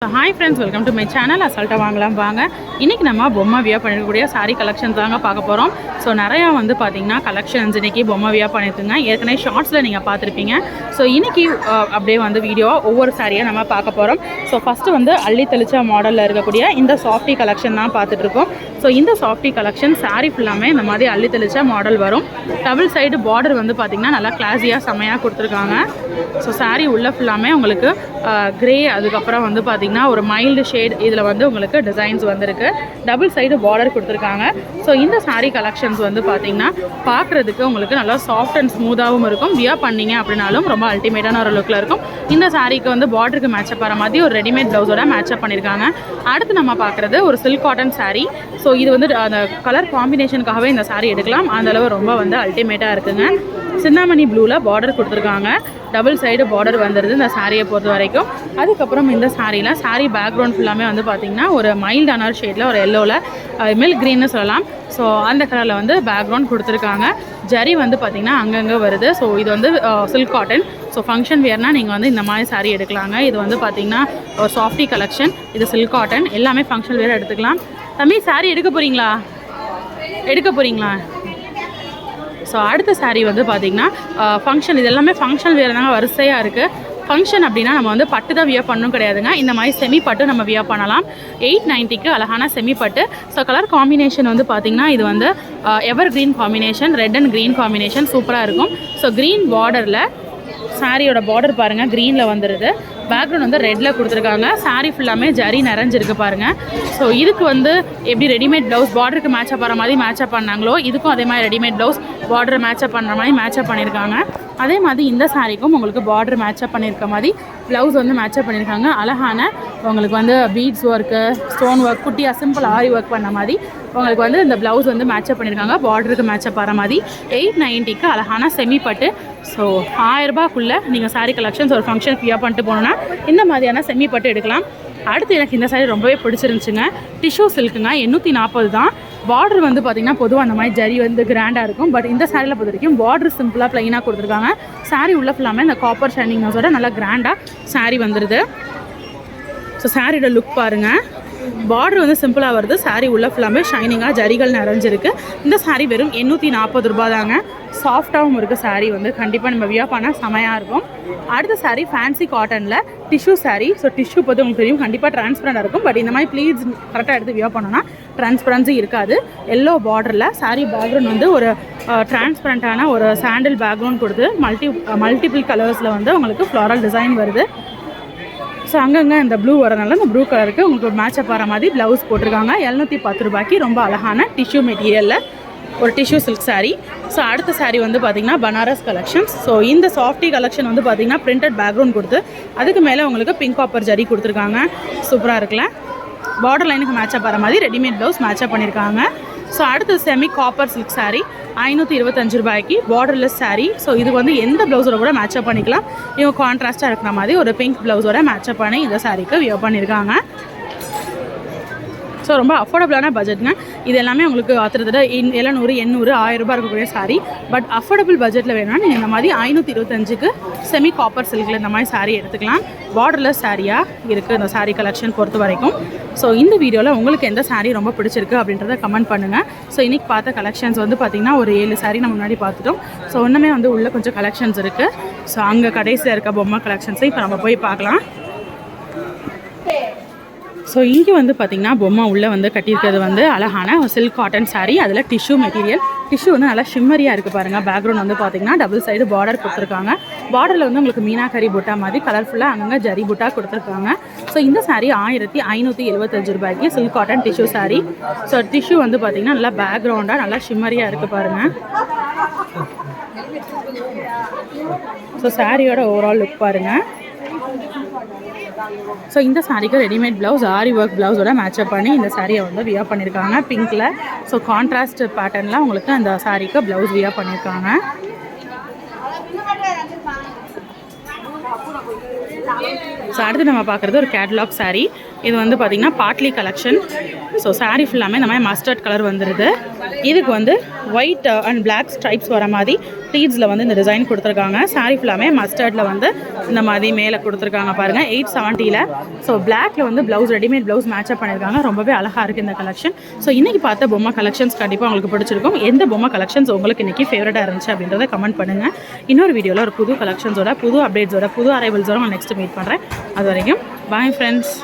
Hi friends, welcome to my channel. அசால்ட்டா வாங்கலாம் வாங்க. இன்னைக்கு நம்ம பொம்மை வியா பண்ணிருக்கக்கூடிய saree collections தாங்க பார்க்க போறோம். சோ நிறைய வந்து பாத்தீங்கன்னா collections இன்னைக்கு பொம்மை வியா பண்ணிருக்குங்க. ஏற்கனவே ஷார்ட்ஸ்ல நீங்க பார்த்திருப்பீங்க. சோ இன்னைக்கு அப்படியே வந்து வீடியோ ஒவ்வொரு சாரியா நம்ம பார்க்க போறோம். சோ ஃபர்ஸ்ட் வந்து அள்ளி தெளிச்ச மாடல்ல இருக்கக்கூடிய இந்த சாஃப்டி கலெக்ஷன் தான் பார்த்துட்டு இருக்கோம். சோ இந்த சாஃப்டி கலெக்ஷன் saree ஃபுல்லாமே இந்த மாதிரி அள்ளி தெளிச்ச மாடல் வரும். டபுள் சைடு border வந்து பாத்தீங்கன்னா நல்லா கிளாஸியா செமையா கொடுத்திருக்காங்க. சோ saree உள்ள ஃபுல்லாமே உங்களுக்கு கிரே அதுக்கு அப்புறம் வந்து பாத்தீங்கன்னா ஒரு மைல்டு ஷேட் இதுல வந்து உங்களுக்கு டிசைன்ஸ் வந்திருக்கு. டபுள் சைடு பார்டர் கொடுத்திருக்காங்க. சோ இந்த saree கலெக்ஷன்ஸ் வந்து பாத்தீங்கன்னா பார்க்கிறதுக்கு உங்களுக்கு நல்லா சாஃப்ட் அண்ட் ஸ்மூத்தாவும் இருக்கும். வியா பண்ணீங்க அப்படினாலும் ரொம்ப அல்டிமேட்டான ஒரு லுக்ல இருக்கும். இந்த சாரிக்கு வந்து பார்டருக்கு மேட்ச் அப் ஆற மாதிரி ஒரு ரெடிமேட் ப்ளவுஸோட மேட்ச் அப் பண்ணிருக்காங்க. அடுத்து நம்ம பார்க்குறது ஒரு சில்க் காட்டன் saree. ஸோ இது வந்து அந்த கலர் காம்பினேஷனுக்காகவே இந்த saree எடுக்கலாம். அந்த அளவு ரொம்ப வந்து அல்டிமேட்டாக இருக்குங்க. சின்னாமணி ப்ளூவில் பார்டர் கொடுத்துருக்காங்க. டபுள் சைடு பார்டர் வந்துடுது இந்த சாரியை பொறுத்த வரைக்கும். அதுக்கப்புறம் இந்த சாரியில் saree பேக்ரவுண்ட் ஃபுல்லாமே வந்து பார்த்திங்கன்னா ஒரு மைல்டான ஷேடில் ஒரு எல்லோவில் மில்க் க்ரீன்னு சொல்லலாம். ஸோ அந்த கலரில் வந்து பேக்ரவுண்ட் கொடுத்துருக்காங்க. ஜரி வந்து பார்த்திங்கன்னா அங்கங்கே வருது. ஸோ இது வந்து சில்க் காட்டன். ஸோ ஃபங்க்ஷன் வேர்னால் நீங்கள் வந்து இந்த மாதிரி saree எடுக்கலாங்க. இது வந்து பார்த்திங்கன்னா ஒரு சாஃப்டி கலெக்ஷன். இது சில்க் காட்டன். எல்லாமே ஃபங்க்ஷன் வேர் எடுத்துக்கலாம். தம்பி saree எடுக்க போகிறீங்களா? ஸோ அடுத்த saree வந்து பார்த்திங்கன்னா ஃபங்க்ஷன். இது எல்லாமே ஃபங்க்ஷன் வேறு தாங்க வரிசையாக இருக்குது. ஃபங்க்ஷன் அப்படின்னா நம்ம வந்து பட்டு தான் வியா பண்ணணும் கிடையாதுங்க. இந்த மாதிரி செமி பட்டு நம்ம வியா பண்ணலாம். 890க்கு அழகான செமி பட்டு. ஸோ கலர் காம்பினேஷன் வந்து பார்த்திங்கன்னா இது வந்து evergreen combination, red and green combination சூப்பராக இருக்கும். ஸோ க்ரீன் பார்டரில் சாரியோட பார்டர் பாருங்கள் க்ரீனில் வந்துடுது. பேக்ரவுண்ட் வந்து ரெட்டில் கொடுத்துருக்காங்க. saree ஃபுல்லாமே ஜரி நிறைஞ்சிருக்கு பாருங்கள். ஸோ இதுக்கு வந்து எப்படி ரெடிமேட் ப்ளவுஸ் பார்டருக்கு மேட்சப் ஆகிற மாதிரி மேட்சப் பண்ணாங்களோ இதுக்கும் அதே மாதிரி ரெடிமேட் ப்ளவுஸ் பார்டர் மேட்சப் பண்ணுற மாதிரி மேட்சப் பண்ணியிருக்காங்க. அதே மாதிரி இந்த சாரிக்கும் உங்களுக்கு பார்டர் மேட்சப் பண்ணியிருக்க மாதிரி ப்ளவுஸ் வந்து மேட்சப் பண்ணியிருக்காங்க. அழகான உங்களுக்கு வந்து பீட்ஸ் ஒர்க்கு, ஸ்டோன் ஒர்க், குட்டியாக சிம்பிள் ஆரி ஒர்க் பண்ண மாதிரி உங்களுக்கு வந்து இந்த ப்ளவுஸ் வந்து மேட்சப் பண்ணியிருக்காங்க. பார்டருக்கு மேட்சப் ஆகிற மாதிரி 890க்கு அழகான செமி பட்டு. ஸோ 1000 ரூபாய்க்குள்ளே நீங்கள் saree கலெக்ஷன்ஸ் ஒரு ஃபங்க்ஷன் ஃப்ரீயாக பண்ணிட்டு போனோன்னா இந்த மாதிரியான செமி பட்டு எடுக்கலாம். அடுத்து எனக்கு இந்த saree ரொம்பவே பிடிச்சிருந்துச்சுங்க. டிஷ்யூ சில்க்குங்க. 840 தான். பார்டர் வந்து பார்த்திங்கன்னா பொதுவாக அந்த மாதிரி ஜரி வந்து கிராண்டாக இருக்கும். பட் இந்த சாரியில் பொறுத்த வரைக்கும் பார்டர் சிம்பிளாக ப்ளைனாக கொடுத்துருக்காங்க. saree உள்ள ஃபுல்லாமே இந்த காப்பர் ஷைனிங்ஸோட நல்லா கிராண்டாக saree வந்துடுது. ஸோ சாரியோட லுக் பாருங்கள். பார்டர் வந்து சிம்பிளாக வருது. saree உள்ள ஃபுல்லாமே ஷைனிங்காக ஜரிகள் நிறைஞ்சிருக்கு. இந்த saree வெறும் 840 ரூபா தாங்க. சாஃப்டாகவும் இருக்குது saree வந்து. கண்டிப்பாக நம்ம வியா பண்ணால் செமையாக இருக்கும். அடுத்த saree ஃபேன்சி காட்டனில் டிஷ்யூ saree. ஸோ டிஷ்யூ பார்த்து உங்களுக்கு தெரியும் கண்டிப்பாக ட்ரான்ஸ்பரண்டாக இருக்கும். பட் இந்த மாதிரி ப்ளீட்ஸ் கரெக்டாக எடுத்து வியா பண்ணோன்னா ட்ரான்ஸ்பரன்சி இருக்காது. எல்லோ பார்டரில் saree பேக்ரவுண்ட் வந்து ஒரு ட்ரான்ஸ்பரண்ட்டான ஒரு சாண்டில் பேக்ரவுண்ட் கொடுத்து மல்டிபிள் கலர்ஸில் வந்து உங்களுக்கு ஃப்ளாரல் டிசைன் வருது. ஸோ அங்கங்கே இந்த ப்ளூ வரனால இந்த ப்ளூ கலருக்கு உங்களுக்கு மேட்சப் ஆகிற மாதிரி ப்ளவுஸ் போட்டிருக்காங்க. 710 ரூபாய்க்கு ரொம்ப அழகான டிஷ்யூ மெட்டீரியலில் ஒரு டிஷ்யூ சில்க் saree. ஸோ அடுத்த saree வந்து பார்த்திங்கன்னா பனாரஸ் கலெக்ஷன்ஸ். ஸோ இந்த சாஃப்டி கலெக்ஷன் வந்து பார்த்திங்கன்னா பிரிண்டட் பேக்ரவுண்ட் கொடுத்து அதுக்கு மேலே உங்களுக்கு பிங்க் காப்பர் ஜரி கொடுத்துருக்காங்க. சூப்பராக இருக்குல்ல. பார்டர் லைனுக்கு மேட்சப் ஆகிற மாதிரி ரெடிமேட் ப்ளவுஸ் மேட்சப் பண்ணியிருக்காங்க. ஸோ அடுத்து செமி காப்பர் சில்க் saree 525 ரூபாய்க்கு பார்டர்லெஸ் saree. ஸோ இது வந்து எந்த ப்ளவுஸோட கூட மேட்சப் பண்ணிக்கலாம். இவங்க கான்ட்ராஸ்ட்டாக இருக்கிற மாதிரி ஒரு பிங்க் ப்ளவுஸோட மேட்சப் பண்ணி இந்த சாரீக்கு வியர் பண்ணியிருக்காங்க. ஸோ ரொம்ப அஃபோர்டபுளான பட்ஜெட்டுங்க. இது எல்லாமே உங்களுக்கு கிட்டத்தட்ட 700, 800, 1000 ரூபாய் இருக்கக்கூடிய saree. பட் அஃபோர்டபுள் பட்ஜெட்டில் வேணும்னா நீங்கள் இந்த மாதிரி 525க்கு செமி காப்பர் சில்கில் இந்த மாதிரி saree எடுத்துக்கலாம். பார்டர்லெஸ் சாரியாக இருக்குது இந்த saree கலெக்ஷன் பொறுத்த வரைக்கும். ஸோ இந்த வீடியோவில் உங்களுக்கு எந்த saree ரொம்ப பிடிச்சிருக்கு அப்படின்றத கமெண்ட் பண்ணுங்கள். ஸோ இன்றைக்கி பார்த்த கலெக்ஷன்ஸ் வந்து பார்த்திங்கன்னா ஒரு 7 saree நம்ம முன்னாடி பார்த்துட்டோம். ஸோ இன்னுமே வந்து உள்ளே கொஞ்சம் கலெக்ஷன்ஸ் இருக்குது. ஸோ அங்கே கடைசியில் இருக்க பொம்மை கலெக்ஷன்ஸை இப்போ நம்ம போய் பார்க்கலாம். ஸோ இங்கே வந்து பார்த்திங்கன்னா பொம்மை உள்ளே வந்து கட்டியிருக்கிறது வந்து அழகான சில்க் காட்டன் saree. அதில் டிஷ்யூ மெட்டீரியல். டிஷ்யூ வந்து நல்லா ஷிம்மரியாக இருக்குது பாருங்கள். பேக்ரவுண்ட் வந்து பார்த்திங்கன்னா டபுள் சைடு பார்டர் கொடுத்துருக்காங்க. பார்டரில் வந்து உங்களுக்கு மீனாக்கரி புட்டா மாதிரி கலர்ஃபுல்லாக அங்கங்கே ஜரி புட்டா கொடுத்துருக்காங்க. ஸோ இந்த saree 1575 ரூபாய்க்கு silk cotton tissue saree. So tissue வந்து பார்த்திங்கன்னா நல்லா பேக்ரவுண்டாக நல்லா ஷிம்மரியாக இருக்குது பாருங்கள். ஸோ சாரியோட ஓவரால் லுக் பாருங்கள். ஸோ இந்த சாரீக்கு ரெடிமேட் ப்ளவுஸ் ஆரி ஒர்க் ப்ளவுஸோட மேட்சப் பண்ணி இந்த சாரியை வந்து வியா பண்ணியிருக்காங்க பிங்க்கில். ஸோ கான்ட்ராஸ்ட் பேட்டர்னில் உங்களுக்கு அந்த சாரீக்கு ப்ளவுஸ் வியா பண்ணியிருக்காங்க. ஸோ அடுத்து நம்ம பார்க்குறது ஒரு கேட்லாக் saree. இது வந்து பார்த்திங்கன்னா பாட்லி கலெக்ஷன். ஸோ saree ஃபுல்லாமே இந்த மாதிரி மஸ்டர்ட் கலர் வந்துடுது. இதுக்கு வந்து ஒயிட் அண்ட் பிளாக் ஸ்ட்ரைப்ஸ் வர மாதிரி ப்ளீட்ஸில் வந்து இந்த டிசைன் கொடுத்துருக்காங்க. saree ஃபுல்லாமே மஸ்டர்டில் வந்து இந்த மாதிரி மேலே கொடுத்துருக்காங்க பாருங்கள் 870. ஸோ பிளாக்ல வந்து ப்ளவுஸ் ரெடிமேட் ப்ளவுஸ் மேட்சப் பண்ணியிருக்காங்க. ரொம்பவே அழகாக இருக்குது இந்த கலெக்ஷன். ஸோ இன்றைக்கி பார்த்த பொம்மை கலெக்ஷன்ஸ் கண்டிப்பாக உங்களுக்கு பிடிச்சிருக்கும். எந்த பொம்மை கலெக்ஷன்ஸ் உங்களுக்கு இன்றைக்கி ஃபேவரட்டாக இருந்துச்சு அப்படின்றத கமெண்ட் பண்ணுங்கள். இன்னொரு வீடியோவில் ஒரு புது கலெக்ஷன்ஸோட புது அப்டேட்ஸோட புது அரைவல்ஸோட நான் நெக்ஸ்ட் மீட் பண்ணுறேன். அது வரைக்கும் பாய் ஃப்ரெண்ட்ஸ்.